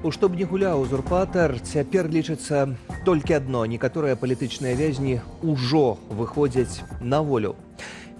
У што б не гуляў узурпатар, цяпер лічыцца толькі адно: некаторыя палітычныя вязні ўжо выходзяць на волю.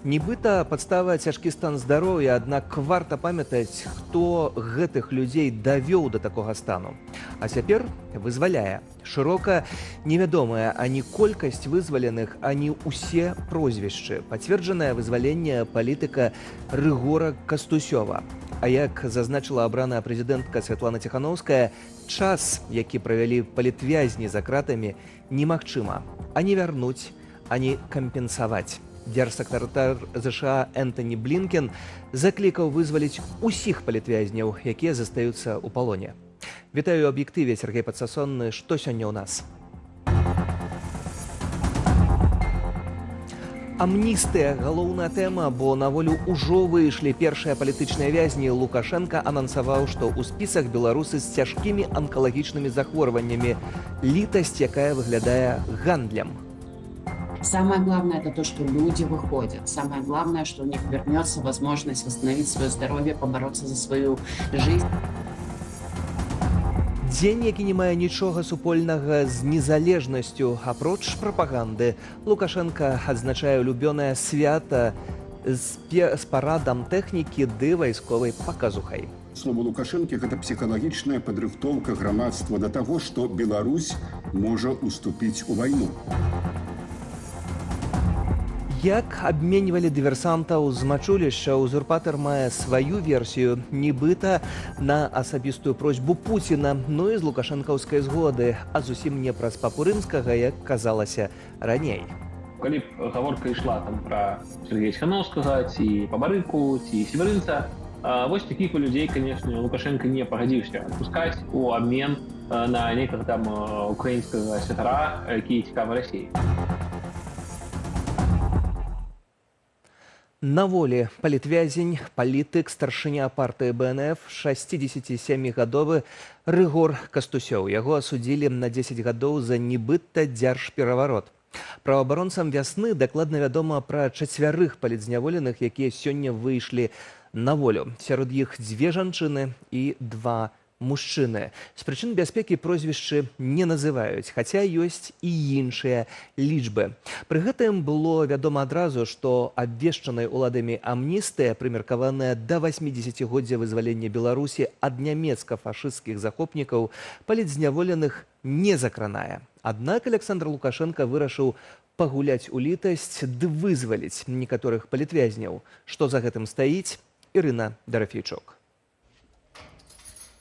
Нібыта падстава цяжкі стан здароўя, аднак варта памятаць, хто гэтых людзей давёў да такога стану. А цяпер вызваляе. Шырока невядомая ані колькасць вызваленых, ані ўсе прозвішчы. Пацверджанае вызваленне палітыка Рыгора Кастусёва. А як зазначыла абраная прэзідэнтка Святлана Ціханаўская, час, які правялі палітвязні за кратамі, немагчыма ані вярнуць, ані кампенсаваць. Дзяржсакратар ЗША Энтані Блінкен заклікаў вызваліць усіх палітвязняў, якія застаюцца ў палоне. Вітаю ў аб'ектыве, Сергей Падсасонны. Што сёння ў нас? Амністыя – галоўная тэма, бо на волю ўжо выйшлі першыя палітычныя вязні. Лукашенка анансаваў, што ў спісах беларусы з цяжкімі анкалагічнымі захворваннямі. Літасць, якая выглядае гандлем. Самое главное – это то, что люди выходят. Самое главное, что у них вернется возможность восстановить свое здоровье, побороться за свою жизнь. Дзень, які не мае нічога супольнага з незалежнасцю, апроч прапаганды. Лукашенка адзначае улюбёнае свята з парадам тэхнікі ды вайсковай паказухай. Слова Лукашэнкі – гэта псіхалагічная падрыхтоўка грамадства да таго, што Беларусь можа уступіць у вайну. Як абменьвалі дыверсантаў з мачулішча, узурпатар мае сваю версію, нібыта на асабістую просьбу Пуціна, ну і з лукашэнкаўскай згоды, а зусім не праз папу рымскага, як казалася раней. Калі б гаворка ішла пра Сергея Ціханаўскага, ці Пабарыку, ці Северынца, вось такіх людзей, канешне, Лукашенко не пагадзіўся адпускаць у абмен на некага там украінскага святара, які цікавы Расіі. На волі палітвязень, палітык, старшыня партыі БНФ, 67-гадовы Рыгор Кастусёў. Яго асудзілі на 10 гадоў за нібыта дзяржпераварот. Праваабаронцам вясны дакладна вядома пра 4 палітзняволеных, якія сёння выйшлі на волю. Сярод іх 2 жанчыны і 2 мужчыны. З прычын бяспекі прозвішчы не называюць, хаця ёсць і іншыя лічбы. Пры гэтым было вядома адразу, што абвешчанай уладамі амністыя, прымеркаваная да 80-годдзя вызвалення Беларусі ад нямецка-фашысцкіх захопнікаў, палітзняволеных не закранае. Аднак Александр Лукашенко вырашыў пагуляць у літасць ды вызваліць некаторых палітвязняў. Што за гэтым стаіць? Ірына Дарафейчук.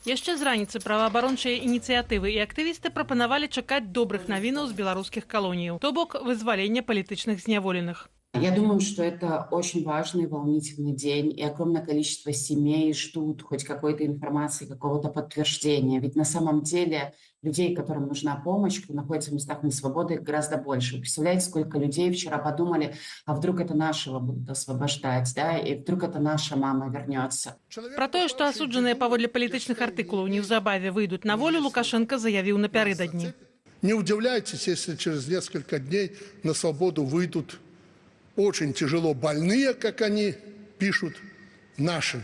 Яшчэ з раніцы праваабарончыя ініцыятывы і актывісты прапанавалі чакаць добрых навінаў з беларускіх калоніяў, то бок вызвалення палітычных зняволеных. Я думаю, что это очень важный, волнительный день, и огромное количество семей ждут хоть какой-то информации, какого-то подтверждения. Ведь на самом деле людей, которым нужна помощь, кто находится в местах несвободы, гораздо больше. Представляете, сколько людей вчера подумали, а вдруг это нашего будут освобождать, да, и вдруг это наша мама вернется. Про тое, што асуджаныя паводле палітычных артыкулаў неўзабаве выйдуць на волю, Лукашенко заявіў напярэдадні. Не удивляйтесь, если через несколько дней на свободу выйдут очень тяжело больные, как они пишут, наши,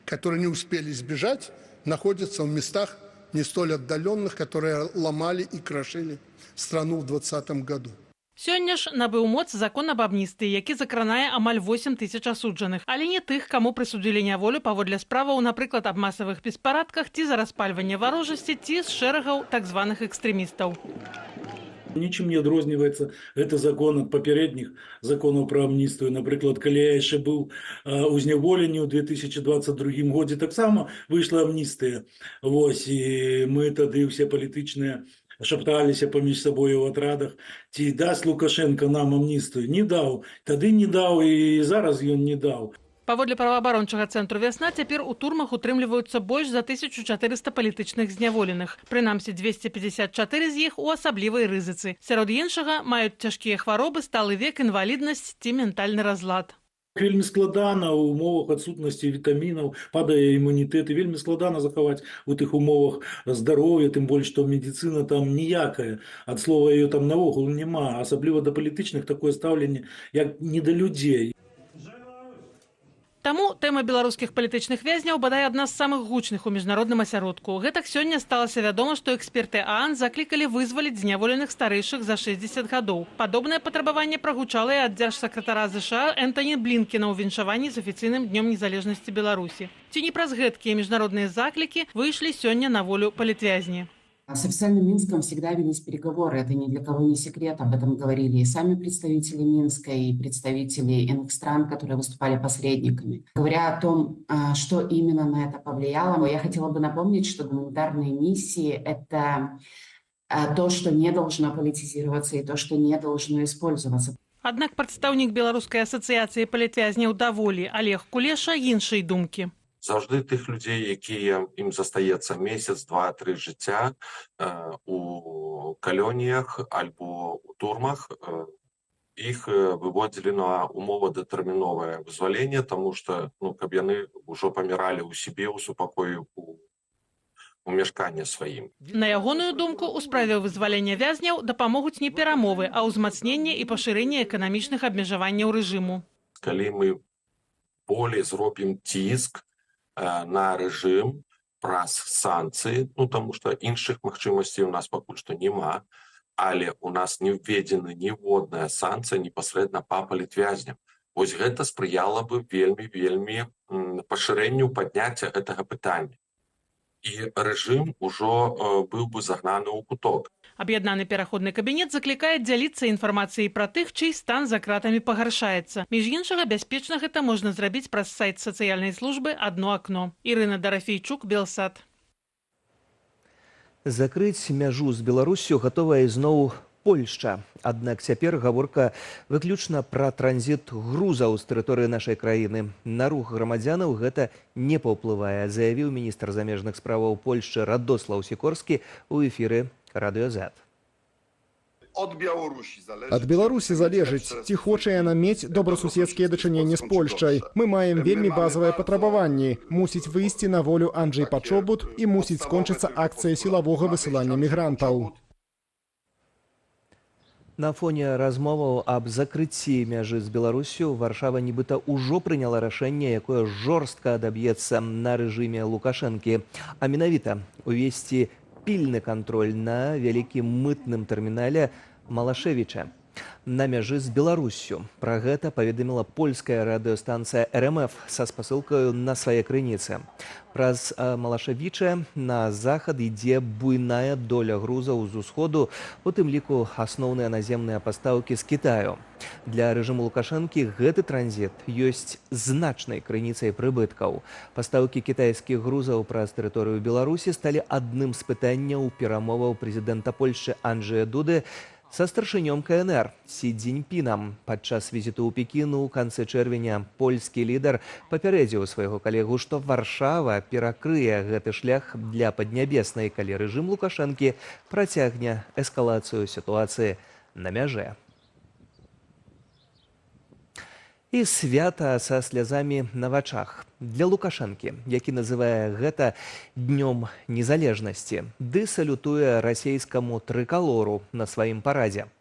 которые не успели сбежать, находятся в местах не столь отдаленных, которые ломали и крошили страну в 2020 году. Сёння ж набыў моц закон аб амністыі, які закранае амаль 8 тысяч асуджаных, але не тых, каму прысудзілі няволю паводле справаў, напрыклад, аб масавых беспарадках ці за распальванне варожасці, ці з шэрагаў так званых экстрэмістаў. Нічым не адрозніваецца гэты закон ад папярэдніх законаў пра амністыю. Напрыклад, калі я яшчэ быў у зняволенні ў 2022 годзе, таксама выйшла амністыя. Вось, і мы тады ўсе палітычныя шапталіся паміж сабой у атрадах, ці дасць Лукашенко нам амністыю. Не даў, тады не даў, і зараз ён не даў. Паводле праваабарончага цэнтру «Вясна» цяпер у турмах утрымліваюцца больш за 1400 палітычных зняволеных. Прынамсі, 254 з іх у асаблівай рызыцы. Сярод іншага маюць цяжкія хваробы, сталы век, інваліднасць ці ментальны разлад. Вельмі складана ў умовах адсутнасці вітамінаў, падае імунітэт, і вельмі складана захаваць у тых умовах здароўя, тым больш, што медыцына там ніякая. Ад слова яе там наогул няма, асабліва да палітычных такое стаўленне, як не да людзей. Таму тэма беларускіх палітычных вязняў бадай адна з самых гучных у міжнародным асяродку. Гэтак сёння сталася вядома, што эксперты ААН заклікалі вызваліць зняволеных старэйшых за 60 гадоў. Падобнае патрабаванне прагучала і ад дзяржсакратара ЗША Энтані Блінкена ў віншаванні з афіцыйным днём незалежнасці Беларусі. Ці не праз гэткія міжнародныя заклікі выйшлі сёння на волю палітвязні? С официальным Минском всегда велись переговоры, это ни для кого не секрет, об этом говорили и сами представители Минска, и представители иных стран, которые выступали посредниками. Говоря о том, что именно на это повлияло, я хотела бы напомнить, что гуманитарные миссии – это то, что не должно политизироваться и то, что не должно использоваться. Аднак прадстаўнік Беларускай асацыяцыі палітвязняў даволі Олег Кулеша іншай думкі. Заўжды тых людзей, якія ім застаецца месяц, 2-3 жыцця у калоніях альбо у турмах, іх выводзілі на умова-датэрміновае вызваленне, таму што каб яны ўжо паміралі ў сябе, у супакою у мяшканні сваім. На ягоную думку, у справе вызвалення вязняў дапамогуць не перамовы, а ўзмацненне і пашырэнне эканамічных абмежаванняў рэжыму. Калі мы болей зробім ціск на рэжым праз санкцыі, таму што іншых магчымасцей у нас пакуль што няма, але у нас не введзена ніводная санкцыя непасрэдна па палітвязням. Вось гэта спрыяла бы вельмі пашырэнню падняцця гэтага пытання. І рэжым ужо быў бы загнаны ў куток. Аб'яднаны пераходны кабінет заклікае дзяліцца інфармацыяй пра тых, чый стан за кратамі пагаршаецца. Між іншага, бяспечна гэта можна зрабіць праз сайт сацыяльнай службы «Адно акно». Ірына Дарафейчук, Белсат. Закрыць мяжу з Беларуссю гатовая ізноў Польшча. Аднак цяпер гаворка выключна пра транзіт грузаў з тэрыторыі нашай краіны. На рух грамадзянаў гэта не паўплывае, заявіў міністр замежных справаў Польшчы Радослаў Сікорскі ў эфіры Радыё Z. Ад Беларусі залежыць, ці хоча яна мець добрасуседскія дачыненні з Польшчай. Мы маем вельмі базавыя патрабаванні. Мусіць выйсці на волю Анджэй Пачобут і мусіць скончыцца акцыя сілавога высылання мігрантаў. На фоне размоваў аб закрыцці мяжы з Беларуссю Варшава нібыта ўжо прыняла рашэнне, якое жорстка адаб'ецца на рэжыме Лукашэнкі. А менавіта увесці пільны кантроль на вялікім мытным тэрмінале Малашевіча на мяжы з Беларуссю. Пра гэта паведаміла польская радыёстанцыя РМФ са спасылкаю на свае крыніцы. Праз Малашевіча на захад ідзе буйная доля грузаў з усходу, у тым ліку асноўныя наземныя пастаўкі з Кітаю. Для рэжыму Лукашэнкі гэты транзіт ёсць значнай крыніцай прыбыткаў. Пастаўкі кітайскіх грузаў праз тэрыторыю Беларусі сталі адным з пытанняў перамоваў прэзідэнта Польшчы Анджэя Дуды са старшынём КНР Сі Цзіньпінам. Падчас візіту ў Пекіну ў канцы чэрвеня польскі лідар папярэдзіў свайго калегу, што Варшава перакрые гэты шлях для Паднябеснай, калі рэжым Лукашэнкі працягне эскалацыю сітуацыі на мяжэ. І свята са слязамі на вачах. Для Лукашэнкі, які называе гэта днём незалежнасці, ды салютуе расейскаму трыкалору на сваім парадзе.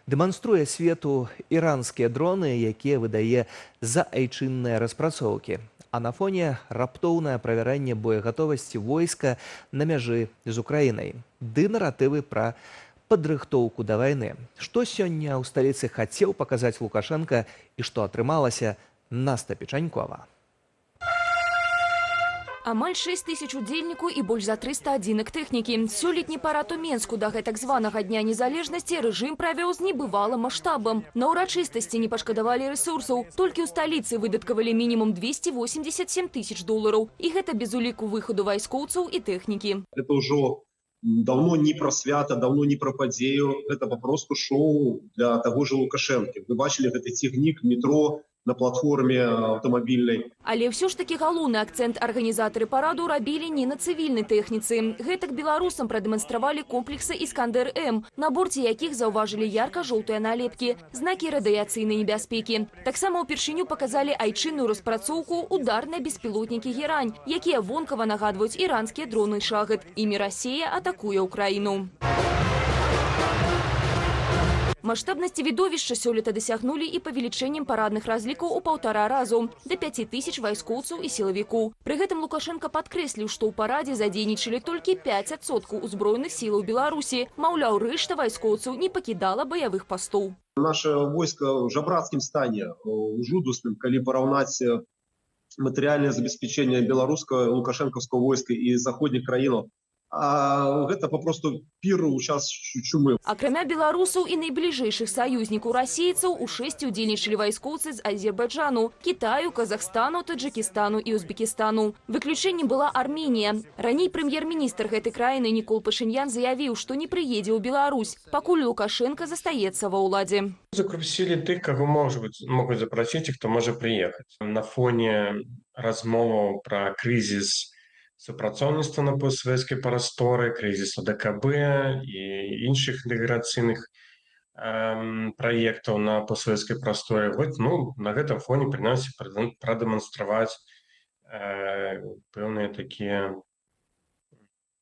Дэманструе свету іранскія дроны, якія выдае за айчынныя распрацоўкі. А на фоне раптоўнае правяранне боегатовасці войска на мяжы з Украінай. Ды наратывы пра падрыхтоўку да вайны. Што сёння ў сталіцы хацеў паказаць Лукашэнка і што атрымалася, Наста Печанькова. Амаль 6 тысяч удзельнікаў і больш за 300 адзінак тэхнікі. Сёлетні парад у Менску да гэтак званага Дня незалежнасці рэжым правёў з небывалым маштабам. На ўрачыстасці не пашкадавалі рэсурсаў. Толькі ў сталіцы выдаткавалі мінімум $287 тысяч. І гэта без уліку выхаду вайскоўцаў і тэхнікі. Это ўжо давно не про свята, давно не про падзею. Гэта папросту шоу для таго ж Лукашэнкі. Вы бачылі гэты цягнік метро на платформе аўтамабільнай. Але ўсё ж такі галоўны акцэнт арганізатары параду рабілі не на цывільнай тэхніцы. Гэтак беларусам прадэманстравалі комплексы «Іскандэр-М», на борце якіх заўважылі ярка-жоўтыя налепкі, знакі радыяцыйнай небяспекі. Таксама ўпершыню паказалі айчынную распрацоўку ударныя беспілотнікі «Герань», якія вонкава нагадваюць іранскія дроны «Шахед». Імі Расія атакуе Украіну. Маштабнасці відовішча сёлета дасягнулі і павелічэннем парадных разлікаў у 1,5 разу да 5000 вайскоўцаў і сілавікоў. Пры гэтым Лукашенко падкрэсліў, што ў парадзе задзейнічалі толькі 5% узброеных сілаў Беларусі. Маўляў, рэшта вайскоўцаў не пакідала баявых пастоў. Наше войско в жабрацкім стане, жудасным, калі параўнаць матэрыяльнае забеспячэнне беларускага лукашэнкаўскага войска і заходніх краінаў. А гэта папросту пір у час чумы. Акрамя беларусаў і найбліжэйшых саюзнікаў расейцаў у шэсці удзельнічалі вайскоўцы з Азербайджану, Кітаю, Казахстану, Таджикістану і Узбекістану. Выключэннем была Арменія. Раней прэм'ер-міністр гэтай краіны Нікол Пашынян заявіў, што не прыедзе ў Беларусь, пакуль Лукашенко застаецца ва ўладзе. Закрупсілі тых, каго могуць запрасіць і хто можа прыехаць. На фоне размоваў пра крызіс супрацоўніцтва на постсавецкай прасторы, крызісу ДКБ і іншых інтэграцыйных праектаў на постсавецкай прасторе. На гэтым фоне прынамсі прадэманстраваць пэўныя такія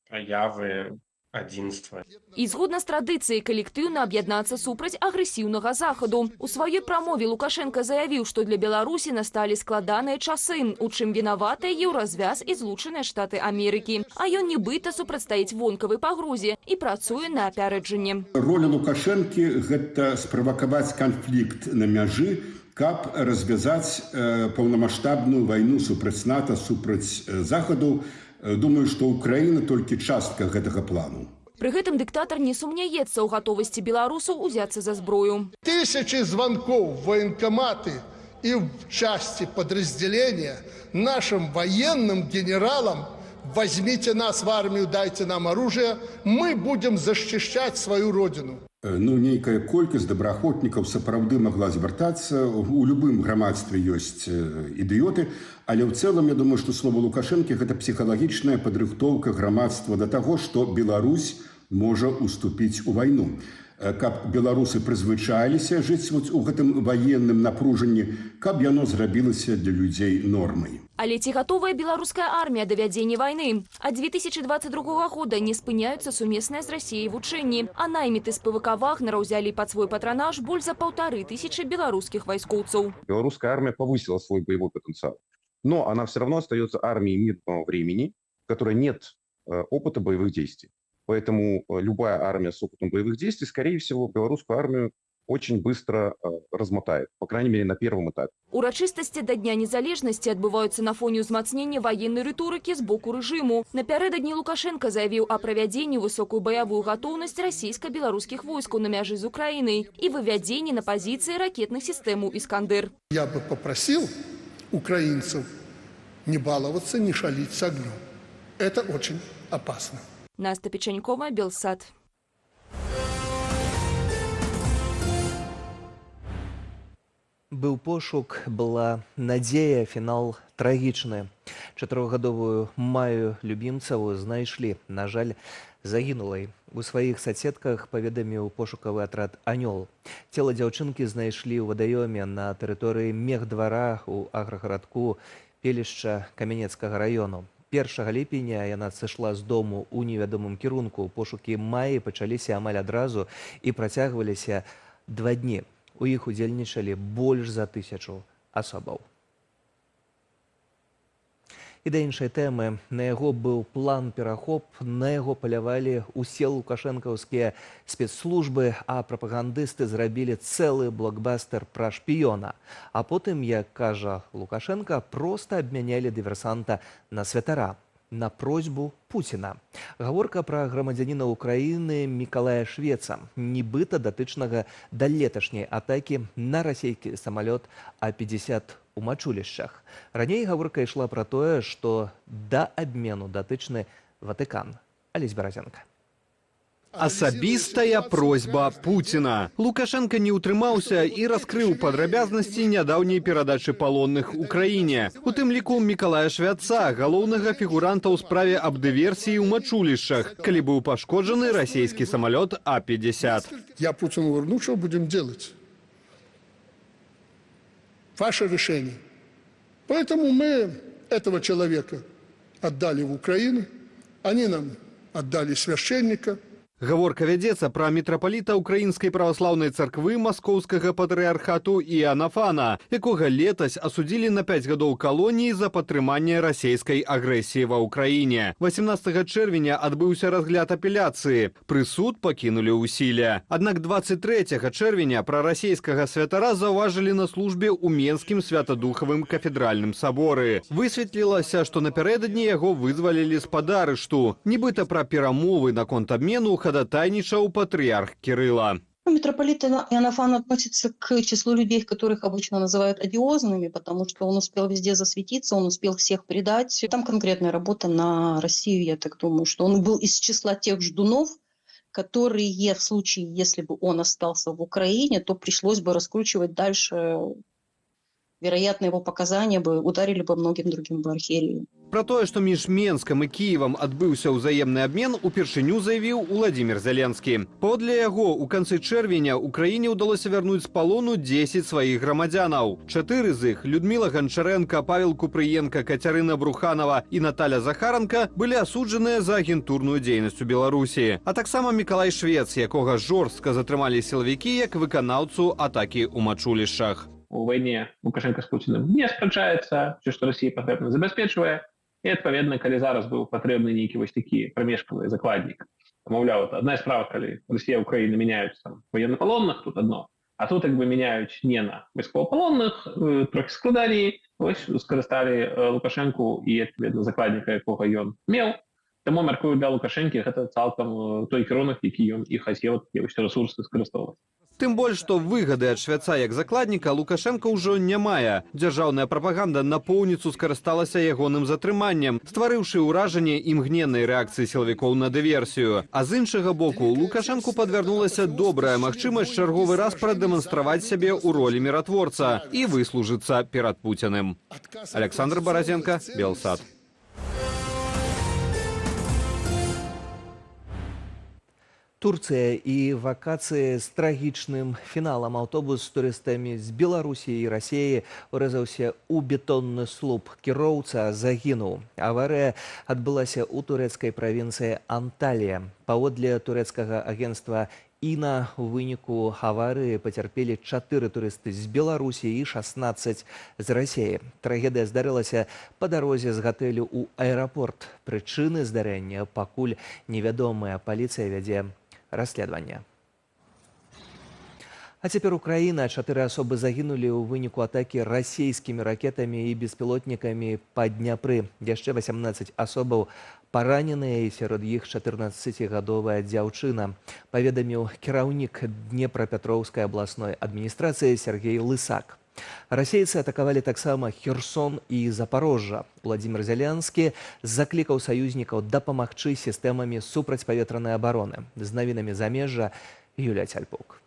праявы адзінства. І згодна з традыцыяй калектыўна аб'яднацца супраць агрэсіўнага захаду. У сваёй прамове Лукашенко заявіў, што для Беларусі насталі складаныя часы, у чым вінаватыя Еўразвяз і Злучаныя Штаты Амерыкі. А ён нібыта супрацьстаіць вонкавай пагрозе і працуе на апярэджанне. Роля Лукашэнкі – гэта справакаваць канфлікт на мяжы, каб развязаць паўнамаштабную вайну супраць НАТО, супраць захаду. Думаю, што Украіна толькі частка гэтага плану. Пры гэтым дыктатар не сумняецца ў гатовасці беларусаў узяцца за зброю. Тысячи звонков в военкоматы и в части подразделения нашим военным генералам: возьмите нас в армию, дайте нам оружие, мы будем защищать свою родину. Нейкая колькасць добраахвотнікаў сапраўды магла звяртацца. У любым грамадстве ёсць ідыёты, але ў цэлым я думаю, што слова Лукашэнкі гэта псіхалагічная падрыхтоўка грамадства да таго, што Беларусь можа уступіць у вайну. Каб беларусы прызвычаіліся жыць у гэтым ваенным напружанні, каб яно зрабілася для людзей нормай. Але ці гатовая беларуская армія да вядзення вайны? Ад 2022 года не спыняюцца сумесныя з Расіяй вучэнні, а найміты з ПВК Вагнера ўзялі пад свой патранаж больш за 1500 беларускіх вайскоўцаў. Белорусская армия повысила свой боевой потенциал, но она все равно остается армией мирного времени, в которой нет опыта боевых действий. Поэтому любая армия с опытом боевых действий, скорее всего, белорусскую армию очень быстро размотает, по крайней мере, на первом этапе. Урачыстасці да Дня незалежнасці адбываюцца на фоне ўзмацнення ваеннай рыторыкі з боку рэжыму. Напярэдадні Лукашенко заявіў о правядзенні высокую баявую гатоўнасць расійска-беларускіх войскаў на мяжы з Украінай і вывядзенні на пазіцыі ракетных сістэмаў «Іскандер». Я бы попросил украинцев не баловаться, не шалить с огнем. Это очень опасно. Настя Печенькова, Белсат. Быў пошук, была надзея, фінал трагічны. 4гадовую Маю Любімцаву знайшлі. На жаль, загінулай. У сваіх соцсетках паведаміў пошукавы атрад «Анёл». Цела дзяўчынкі знайшлі ў вадаёме на тэрыторыі Мехдвара ў аграгарадку Пелішча Камянецкага раёну. 1 ліпеня яна сышла з дому ў невядомым кірунку. Пошукі Маі пачаліся амаль адразу і працягваліся 2 дні. У іх удзельнічалі больш за 1000 асобаў. І да іншай тэмы. На яго быў план-перахоп, на яго палявалі ўсе лукашэнкаўскія спецслужбы, а прапагандысты зрабілі цэлы блокбастер пра шпіёна. А потым, як кажа Лукашенко, проста абмянялі дыверсанта на святара, на просьбу Пуціна. Гаворка пра грамадзяніна Украіны Мікалая Швеца, нібыта датычнага да леташняй атакі на расійскі самалёт А-50 у Мачулішчах. Раней гаворка ішла пра тое, што да абмену датычны Ватыкан. Алесь Баразенко. Асабістая просьба Пуціна. Лукашенко не ўтрымаўся і раскрыў падрабязнасці нядаўняй перадачы палонных Украіне. У тым ліку Мікалая Швяца, галоўнага фігуранта ў справе аб дыверсіі ў Мачулішчах, калі быў пашкоджаны расійскі самалёт А-50. Я Путину говорю, ну что будем делать? Ваше решение. Поэтому мы этого человека отдали в Украину, они нам отдали священника. Гаворка вядзецца пра мітрапаліта Украінскай праваслаўнай царквы Маскоўскага патрыархату Іанафана, якога летась асудзілі на 5 гадоў калоніі за падтрыманне расійскай агрэсіі ва ўкраіне. 18 чэрвеня адбыўся разгляд апеляцыі. Прысуд пакінулі ў сіле. Аднак 23 чэрвеня прарасійскага святара заўважылі на службе ў Менскім святадухавым кафедральным саборы. Высветлілася, што напярэдадні яго вызвалілі з-пад арышту. Нібыта пра перамовы наконт абмену ходатайничал патриарх Кирилла. Митрополит Иоаннафан относится к числу людей, которых обычно называют одиозными, потому что он успел везде засветиться, он успел всех предать. Там конкретная работа на Россию, я так думаю, что он был из числа тех ждунов, которые в случае, если бы он остался в Украине, то пришлось бы раскручивать дальше. Вероятно, его показания бы ударили бы многим другим бы архиереям. Про тое, што між Менскам і Кіевам адбыўся ўзаемны абмен, упершыню заявіў Уладзімір Зялensкі. Паводле яго, у канцы чэрвеня Украіне ўдалося вярнуць з палону 10 сваіх грамадзянаў. 4 з іх – Людміла Ганчаренка, Павел Купрыенка, Кацярына Бруханова і Наталя Захаранка – былі асуджаныя за агентурную дзейнасць у Беларусі. А таксама Мікалай Швец, якога жорстка затрымалі сілавікі як выканаўцу атакі ў мачулішчах. У войне Лукашенко с Путиным не спрачаецца, все, что Россия потребна забяспечвае. І, адпаведна, калі зараз быў патрэбны нейкі вось такі прамежкавы закладнік. Маўляў, адна з справ, калі Россия і Украіна мяняюць там военнопалонных, тут одно. А тут як бы мяняюць не на вайсковапалонных, трохі складаней. Вось скарысталі Лукашенку і, адпаведна, закладніка, якога ён меў. Таму, мяркую, для Лукашэнкі гэта цалкам той кірунак, які ён і хацеў вось рэсурсы скарыстоўваць. Тым больш, што выгады ад Швяца як закладніка Лукашенко ўжо не мае. Дзяржаўная прапаганда напоўніцу скарысталася ягоным затрыманнем, стварыўшы ўражанне імгненнай рэакцыі сілавікоў на дыверсію. А з іншага боку, Лукашенку падвярнулася добрая магчымасць чарговы раз прадэманстраваць сябе ў ролі міратворца і выслужыцца перад Пуціным. Александр Баразенко, Белсад. Турцыя і вакацыі з трагічным фіналам. Аўтобус з турыстамі з Беларусі і Расіі урэзаўся ў бетонны слуп. Кіроўца загінуў. Аварыя адбылася ў турэцкай правінцыі Анталія. Паводле турэцкага агенцтва ІНА у выніку аварыі пацярпелі 4 турысты з Беларусі і 16 з Расіі. Трагедыя здарылася па дарозе з гатэлю ў аэрапорт. Прычыны здарэння пакуль невядомыя. Паліцыя вядзе расследаванне. А цяпер Украіна. 4 асобы загінулі ў выніку атакі расійскімі ракетамі і беспілотнікамі па Дняпры. Яшчэ 18 асобаў параненыя, і сярод іх 14-гадовая дзяўчына. Паведаміў кіраўнік Днепрапетроўскай абласной адміністрацыі Сергей Лысак. Расейцы атакавалі таксама Херсон і Запорожжа. Уладзімір Зялensкі заклікаў саюзнікаў дапамагчы сістэмамі супрацьпаветранай абароны. З навінамі замежжа Юлія Цяльпук.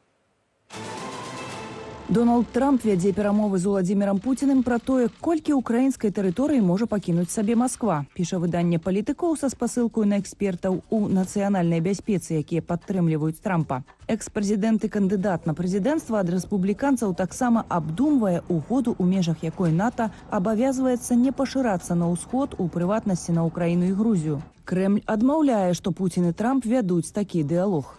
Дональд Трамп вядзе перамовы з Уладзімірам Пуціным пра тое, колькі ўкраінскай тэрыторыі можа пакінуць сабе Масква. Піша выданне «Палітыкоў» са спасылкаю на экспертаў у нацыянальнай бяспецы, якія падтрымліваюць Трампа. Экс-прэзідэнт і кандыдат на прэзідэнцтва ад рэспубліканцаў таксама абдумвае угоду, у межах якой НАТО абавязваецца не пашырацца на ўсход, у прыватнасці на Украіну і Грузію. Крэмль адмаўляе, што Пуцін і Трамп вядуць такі дыялог.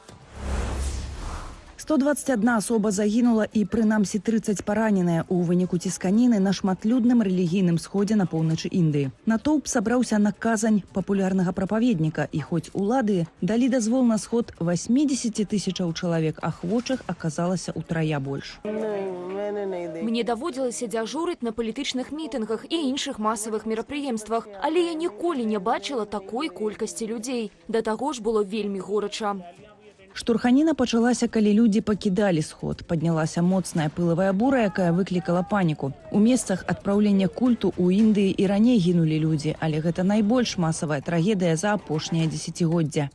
121 асоба загінула і прынамсі 30 параненая ў выніку цісканіны на шматлюдным рэлігійным сходзе на поўначы Індыі. Натоўп сабраўся на казань папулярнага прапаведніка, і хоць улады далі дазвол на сход 80 тысячаў чалавек, ахвочых аказалася ўтрая больш. Мне даводзілася дзяжурыць на палітычных мітынгах і іншых масавых мерапрыемствах, але я ніколі не бачыла такой колькасці людзей. Да таго ж было вельмі горача. Штурханіна пачалася, калі людзі пакідалі сход. Паднялася моцная пылавая бура, якая выклікала паніку. У месцах адпраўлення культу ў Індыі і раней гінулі людзі, але гэта найбольш масавая трагедыя за апошняе дзесяцігоддзя.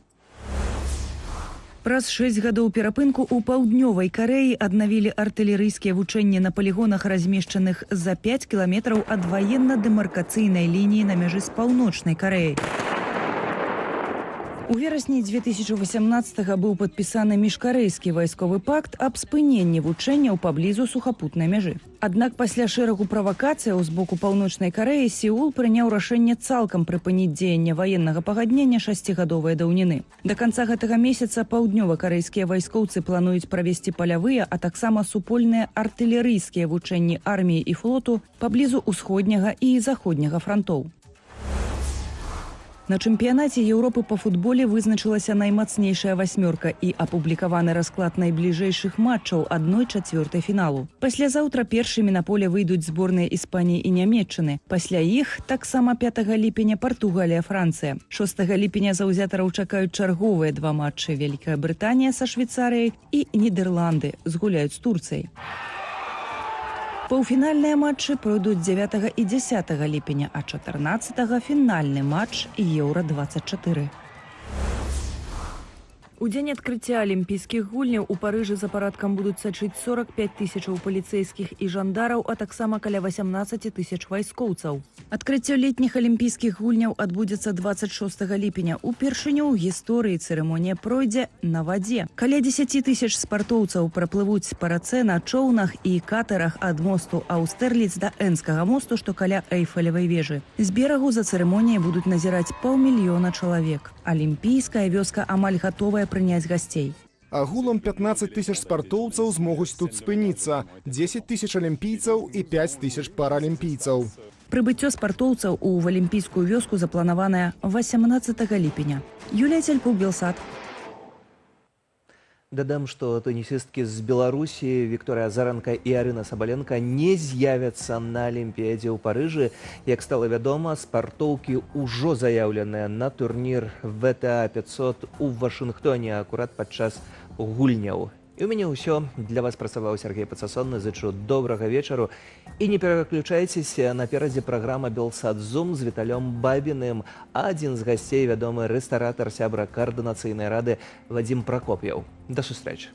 Праз 6 гадоў перапынку ў паўднёвай Карэі аднавілі артылерыйскія вучэнні на палігонах, размешчаных за 5 кіламетраў ад ваенна-дэмаркацыйнай лініі на мяжы з паўночнай Карэяй. У верасні 2018 быў падпісаны міжкарэйскі вайсковы пакт аб спыненні вучэнняў паблізу сухапутнай мяжы. Аднак пасля шэрагу правакацыяў з боку Паўночнай Карэі Сеул прыняў рашэнне цалкам прыпыніць дзеянне ваеннага пагаднення 6гадовай даўніны. Да канца гэтага месяца паўднёва-карэйскія вайскоўцы плануюць правесці палявыя, а таксама супольныя артылерыйскія вучэнні арміі і флоту паблізу ўсходняга і заходняга франтоў. На чэмпіянаце Еўропы па футболе вызначылася наймацнейшая васьмёрка і апублікаваны расклад найбліжэйшых матчаў 1/4 фіналу. Паслязаўтра першымі на поле выйдуць зборныя Іспаніі і Нямецчыны. Пасля іх таксама 5 ліпеня Партугалія, Францыя. 6 ліпеня заўзятараў чакаюць чарговыя 2 матчы. Вялікая Брытанія са Швейцарыяй і Нідерланды згуляюць з Турцыяй. Паўфінальныя матчы пройдуць 9 і 10 ліпеня, а 14 фінальны матч Еўра-24. У дзень адкрыцця алімпійскіх гульняў у Парыжы за парадкам будуць сачыць 45 тысячаў паліцэйскіх і жандараў, а таксама каля 18 тысяч вайскоўцаў. Адкрыццё летніх алімпійскіх гульняў адбудзецца 26 ліпеня. Упершыню ў гісторыі цырымонія пройдзе на вадзе. Каля 10 тысяч спартоўцаў праплывуць па рацэ на чоўнах і катэрах ад мосту Аўстерліц да Энскага мосту, што каля Эйфелевай вежы. З берагу за цырымоніяй будуць назіраць 500 000 чалавек. Алімпійская вёска амаль гатовая прыняць гасцей. Агулам 15 тысяч спартоўцаў змогуць тут спыніцца, 10 тысяч алімпійцаў і 5 тысяч паралімпійцаў. Прыбыццё спартоўцаў у алімпійскую вёску запланаванае 18 ліпеня. Юлія Цялькук, Белсат. Дадам, што тэнісісткі з Беларусі Вікторыя Азаранка і Арына Сабаленка не з'явяцца на Алімпіядзе ў Парыжы. Як стала вядома, спартоўкі ўжо заяўленыя на турнір ВТА 500 у Вашынгтоне акурат падчас гульняў. І ў мяне ўсё. Для вас працаваў Сергей Пацасонны. Зычу добрага вечару. І не пераключайцеся, наперадзе праграма «Белсат Зум» з Віталём Бабіным, а адзін з гасцей вядомы рэстаратар, сябра каардынацыйнай рады Вадзім Пракоп'яў. Да сустрэчы.